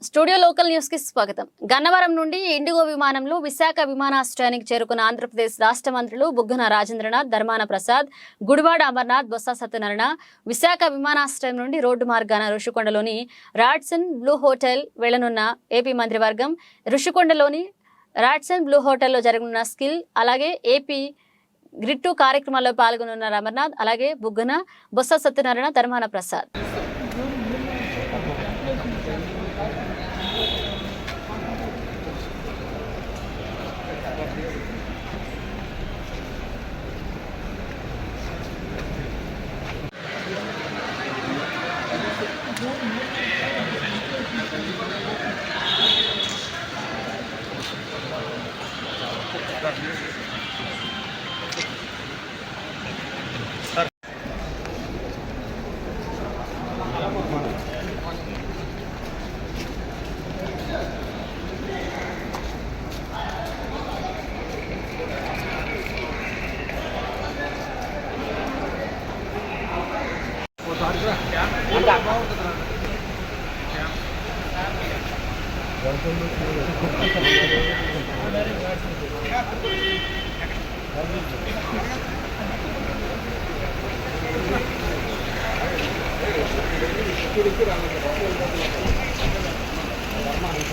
Studio local news కి స్వాగతం. గన్నవరం నుండి ఇండిగో విమానంలో విశాఖ విమానాశ్రయానికి చేరుకున్న ఆంధ్రప్రదేశ్ రాష్ట్ర మంత్రులు బుగ్గన రాజేంద్రనాథ్, ధర్మాన ప్రసాద్, గుడివాడ అమర్నాథ్, బొత్స సత్యనారాయణ విశాఖ విమానాశ్రయం నుండి రోడ్డు మార్గాన ఋషికొండలోని రాడ్సన్ బ్లూ హోటల్ వెళ్లనున్న ఏపీ మంత్రివర్గం. ఋషికొండలోని రాడ్సన్ బ్లూ హోటల్లో జరగనున్న స్కిల్ అలాగే ఏపీ గ్రిడ్ 2 కార్యక్రమాల్లో పాల్గొనున్నారు అమర్నాథ్, అలాగే బుగ్గన, బొత్స సత్యనారాయణ, ధర్మాన ప్రసాద్.